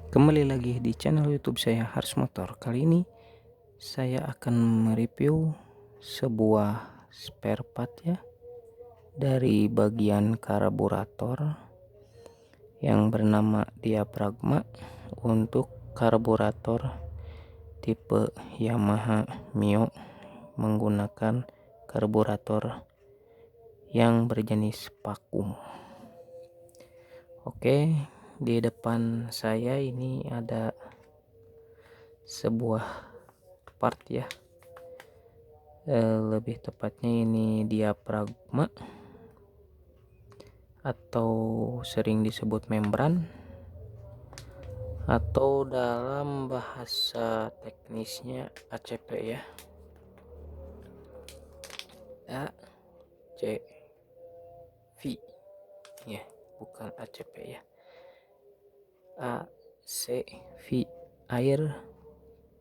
Kembali lagi di channel YouTube saya Harus Motor. Kali ini saya akan mereview sebuah spare part ya dari bagian karburator yang bernama diafragma untuk karburator tipe Yamaha Mio menggunakan karburator yang berjenis vakum. Oke, di depan saya ini ada sebuah part ya, lebih tepatnya ini diafragma atau sering disebut membran, atau dalam bahasa teknisnya ACP ya, ACV ya, bukan ACP ya, ACV, air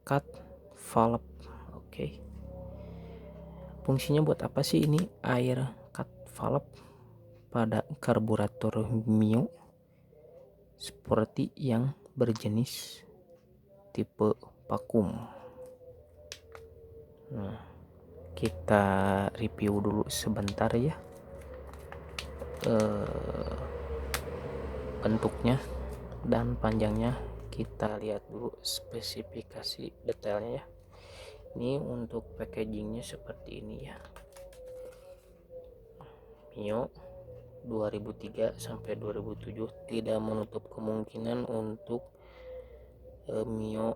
cut valve. Oke, fungsinya buat apa sih ini air cut valve pada karburator Mio seperti yang berjenis tipe vakum? Nah, kita review dulu sebentar ya, bentuknya dan panjangnya. Kita lihat dulu spesifikasi detailnya ya. Ini untuk packagingnya seperti ini ya, Mio 2003 sampai 2007. Tidak menutup kemungkinan untuk Mio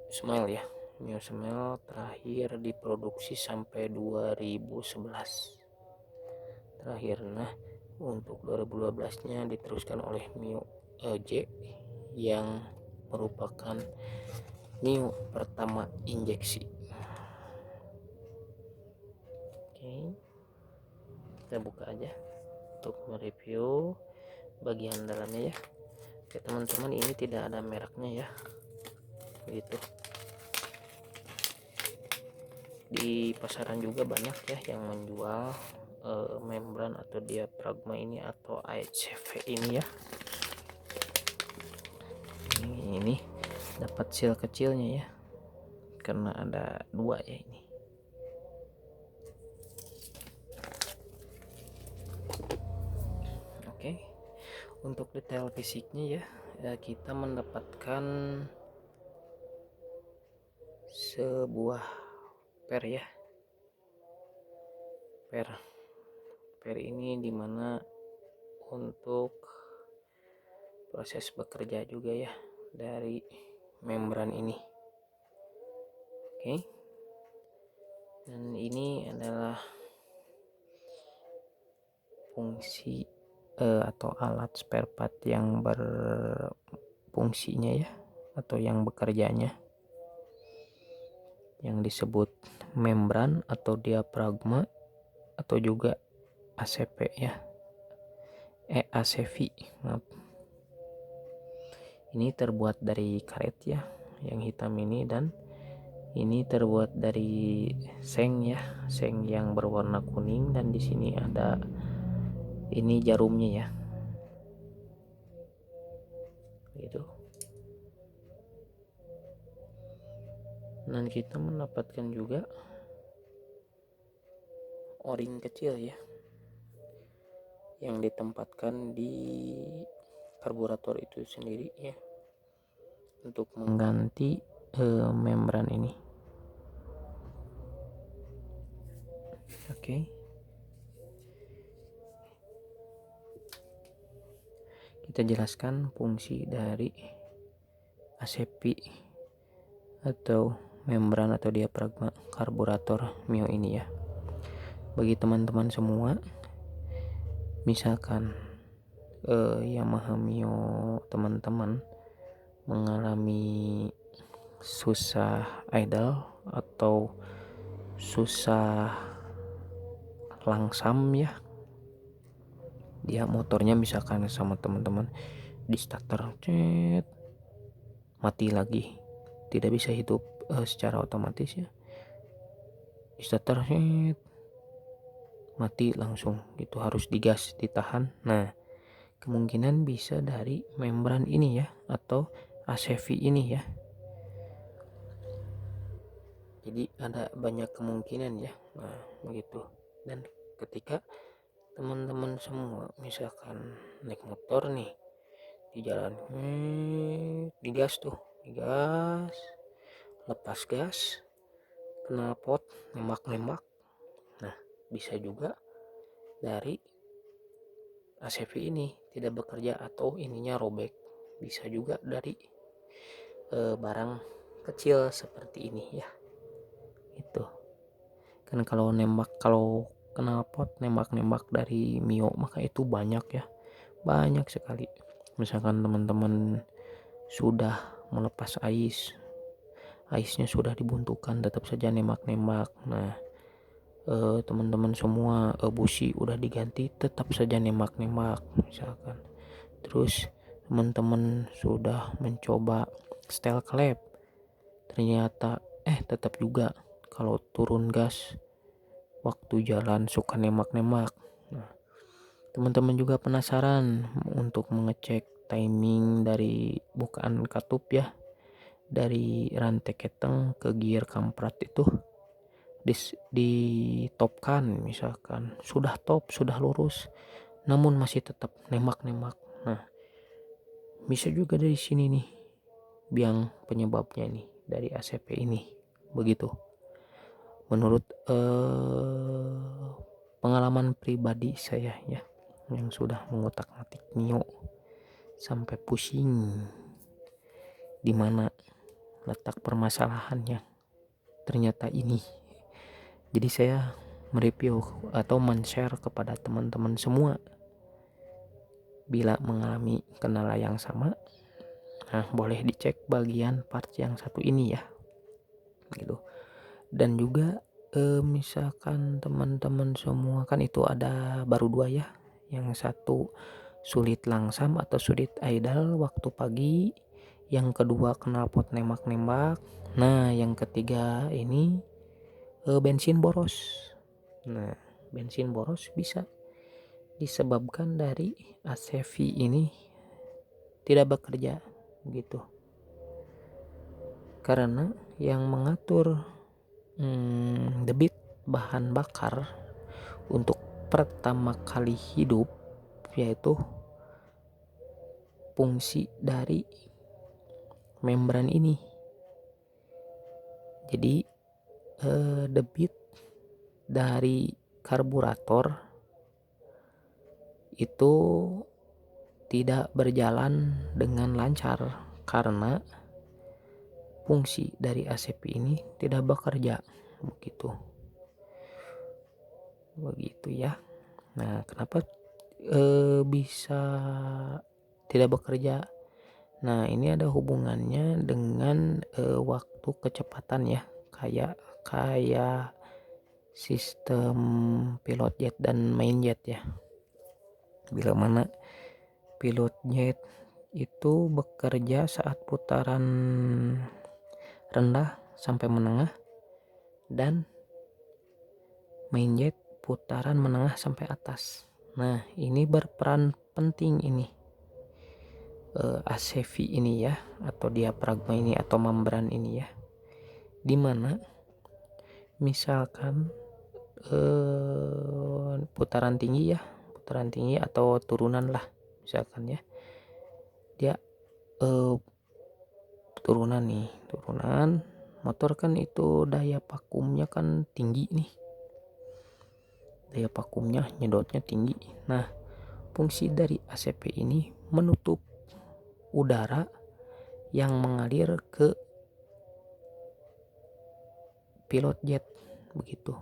Smile ya. Mio Smile terakhir diproduksi sampai 2011 terakhir. Nah, untuk 2012 nya diteruskan oleh Mio J yang merupakan Mio pertama injeksi. Oke, kita buka aja untuk mereview bagian dalamnya ya. Oke teman-teman, ini tidak ada mereknya ya, gitu. Di pasaran juga banyak ya yang menjual membran atau diafragma ini atau ACV ini ya. Ini dapat seal kecilnya ya, karena ada dua ya ini. Oke, untuk detail fisiknya ya, kita mendapatkan sebuah per ya, per ini dimana untuk proses bekerja juga ya dari membran ini. Oke, dan ini adalah fungsi atau alat spare part yang berfungsinya ya, atau yang bekerjanya, yang disebut membran atau diafragma atau juga ACP ya, ACV, maaf. Ini terbuat dari karet ya, yang hitam ini, dan ini terbuat dari seng ya, seng yang berwarna kuning, dan di sini ada ini jarumnya ya, gitu. Dan kita mendapatkan juga o-ring kecil ya, yang ditempatkan di karburator itu sendiri ya, untuk mengganti membran ini. Oke, kita jelaskan fungsi dari ACP atau membran atau diafragma karburator Mio ini ya. Bagi teman-teman semua, misalkan Yamaha Mio teman-teman mengalami susah idle atau susah langsam ya, dia motornya misalkan sama teman-teman di starter mati lagi, tidak bisa hidup secara otomatis ya, di starter mati langsung gitu, harus digas, ditahan. Nah, kemungkinan bisa dari membran ini ya, atau ACV ini ya. Jadi ada banyak kemungkinan ya. Nah begitu. Dan ketika teman-teman semua misalkan naik motor nih di jalan, digas tuh, digas, lepas gas, knalpot nembak-nembak. Nah bisa juga dari ACV ini tidak bekerja atau ininya robek. Bisa juga dari barang kecil seperti ini ya. Itu kan kalau knalpot nembak-nembak dari Mio maka itu banyak ya, banyak sekali. Misalkan teman-teman sudah melepas aisnya sudah dibuntukan tetap saja nembak-nembak. Nah teman-teman semua busi udah diganti tetap saja nembak-nembak misalkan. Terus teman-teman sudah mencoba setel klep, ternyata tetap juga kalau turun gas waktu jalan suka nembak-nembak. Nah, teman-teman juga penasaran untuk mengecek timing dari bukaan katup ya, dari rantai keteng ke gear kamprat itu di topkan, misalkan sudah top, sudah lurus namun masih tetap nembak-nembak. Nah bisa juga dari sini nih biang penyebabnya nih, dari ACP ini begitu. Menurut pengalaman pribadi saya ya, yang sudah mengutak-atik Mio sampai pusing di mana letak permasalahannya, ternyata ini. Jadi saya mereview atau men-share kepada teman-teman semua, bila mengalami kendala yang sama, nah boleh dicek bagian part yang satu ini ya gitu. Dan juga misalkan teman-teman semua kan itu ada baru dua ya, yang satu sulit langsam atau sulit idle waktu pagi, yang kedua knalpot nembak-nembak, nah yang ketiga ini bensin boros. Nah bensin boros bisa disebabkan dari ACV ini tidak bekerja gitu, karena yang mengatur debit bahan bakar untuk pertama kali hidup yaitu fungsi dari membran ini. Jadi debit dari karburator itu tidak berjalan dengan lancar karena fungsi dari ACP ini tidak bekerja begitu ya. Nah kenapa bisa tidak bekerja? Nah ini ada hubungannya dengan waktu kecepatan ya, kayak sistem pilot jet dan main jet ya. Bila mana pilot jet itu bekerja saat putaran rendah sampai menengah, dan main jet putaran menengah sampai atas. Nah ini berperan penting ini ACV ini ya, atau diafragma ini atau membran ini ya, dimana misalkan putaran tinggi atau turunan lah misalkan ya, dia turunan motor kan itu daya vakumnya kan tinggi nih, daya vakumnya nyedotnya tinggi. Nah fungsi dari ACP ini menutup udara yang mengalir ke pilot jet begitu.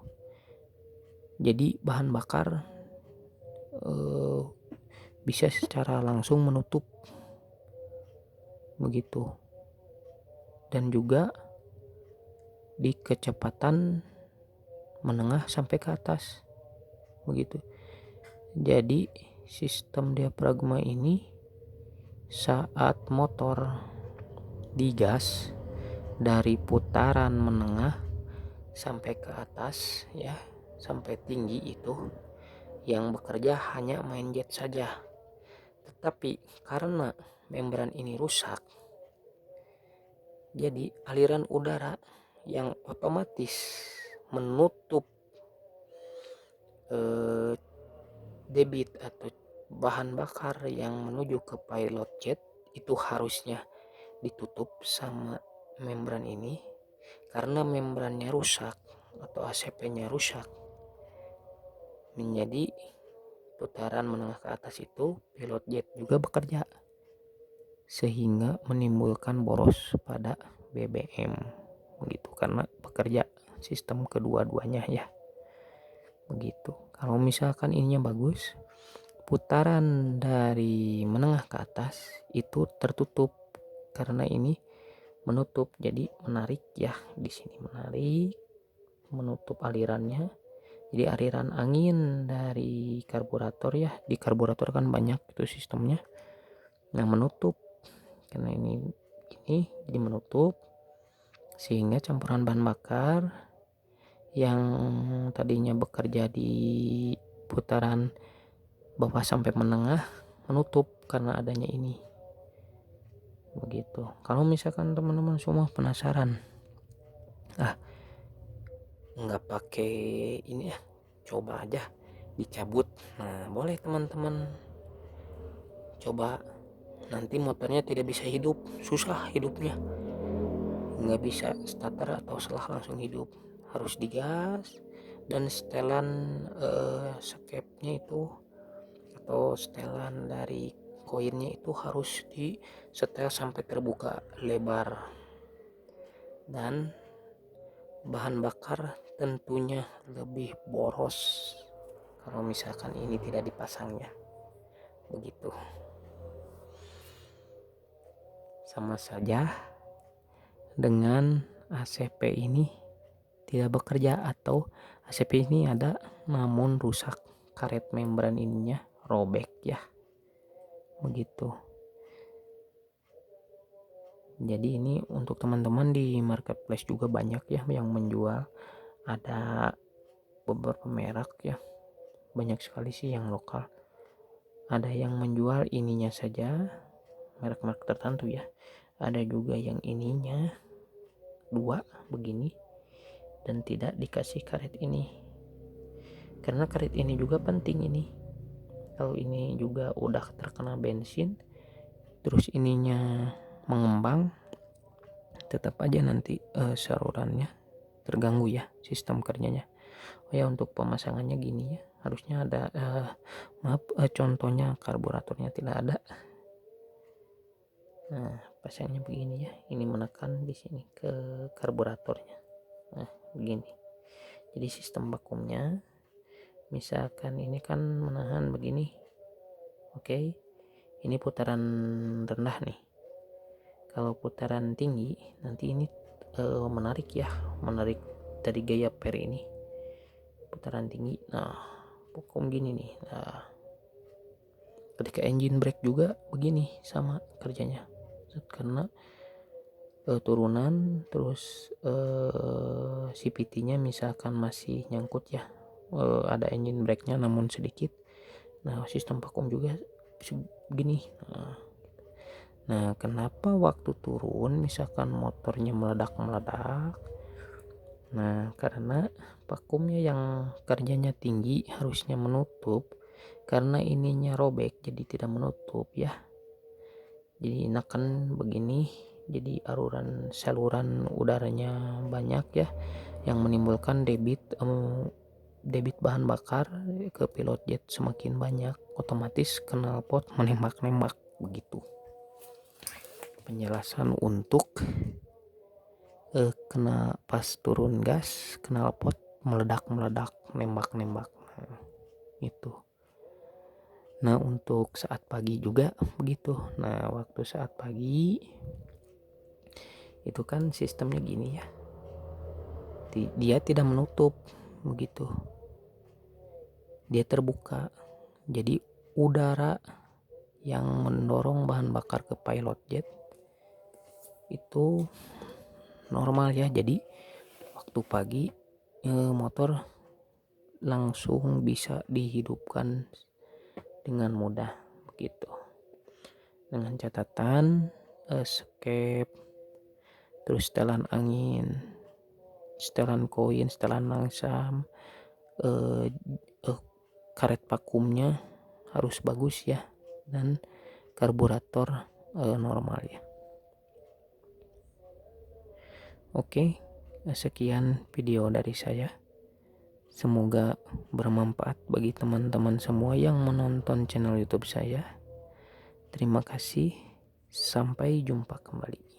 Jadi bahan bakar bisa secara langsung menutup begitu, dan juga di kecepatan menengah sampai ke atas begitu. Jadi sistem diafragma ini saat motor digas dari putaran menengah sampai ke atas ya, sampai tinggi, itu yang bekerja hanya main jet saja, Tapi karena membran ini rusak, jadi aliran udara yang otomatis menutup debit atau bahan bakar yang menuju ke pilot jet itu harusnya ditutup sama membran ini. Karena membrannya rusak atau ACP-nya rusak, menjadi putaran menengah ke atas itu pilot jet juga bekerja, sehingga menimbulkan boros pada BBM begitu, karena bekerja sistem kedua-duanya ya begitu. Kalau misalkan ininya bagus, putaran dari menengah ke atas itu tertutup karena ini menutup, jadi menarik ya, di sini menarik, menutup alirannya. Jadi aliran angin dari karburator ya, di karburator kan banyak itu sistemnya yang menutup, karena ini jadi menutup, sehingga campuran bahan bakar yang tadinya bekerja di putaran bawah sampai menengah menutup karena adanya ini begitu. Kalau misalkan teman-teman semua penasaran, nggak pakai ini ya, coba aja dicabut. Nah boleh teman-teman coba, nanti motornya tidak bisa hidup, susah hidupnya, nggak bisa starter atau selah langsung hidup, harus digas. Dan setelan skepnya itu atau setelan dari koinnya itu harus di setel sampai terbuka lebar. Dan bahan bakar tentunya lebih boros kalau misalkan ini tidak dipasangnya begitu. Sama saja dengan ACP ini tidak bekerja, atau ACP ini ada namun rusak, karet membran ininya robek ya begitu. Jadi ini untuk teman-teman di marketplace juga banyak ya yang menjual, ada beberapa merek ya, banyak sekali sih yang lokal, ada yang menjual ininya saja, merek-merek tertentu ya, ada juga yang ininya dua begini dan tidak dikasih karet ini, karena karet ini juga penting. Ini kalau ini juga udah terkena bensin terus ininya mengembang, tetap aja nanti salurannya terganggu ya, sistem kerjanya. Oh ya, untuk pemasangannya gini ya, harusnya ada contohnya karburatornya tidak ada. Nah pasangnya begini ya, ini menekan di sini ke karburatornya, nah begini. Jadi sistem vakumnya misalkan ini kan menahan begini, oke, ini putaran rendah nih. Kalau putaran tinggi nanti ini menarik ya, menarik dari gaya per ini putaran tinggi. Nah vakum gini nih. Nah ketika engine brake juga begini sama kerjanya, karena turunan terus CVT nya misalkan masih nyangkut ya, ada engine brake nya namun sedikit. Nah sistem vakum juga begini. Nah kenapa waktu turun misalkan motornya meledak, nah karena vakumnya yang kerjanya tinggi harusnya menutup, karena ininya robek jadi tidak menutup ya, jadi enakan begini. Jadi saluran udaranya banyak ya, yang menimbulkan debit bahan bakar ke pilot jet semakin banyak, otomatis knalpot menembak-nembak begitu. Penjelasan untuk kena pas turun gas knalpot meledak nembak itu. Nah untuk saat pagi juga begitu. Nah waktu saat pagi itu kan sistemnya gini ya, dia tidak menutup begitu, dia terbuka, jadi udara yang mendorong bahan bakar ke pilot jet itu normal ya. Jadi waktu pagi motor langsung bisa dihidupkan dengan mudah begitu. dengan catatan skep, terus setelan angin, setelan koin, setelan langsam, karet vakumnya harus bagus ya, dan karburator normal ya. Oke, sekian video dari saya. Semoga bermanfaat bagi teman-teman semua yang menonton channel YouTube saya. Terima kasih, sampai jumpa kembali.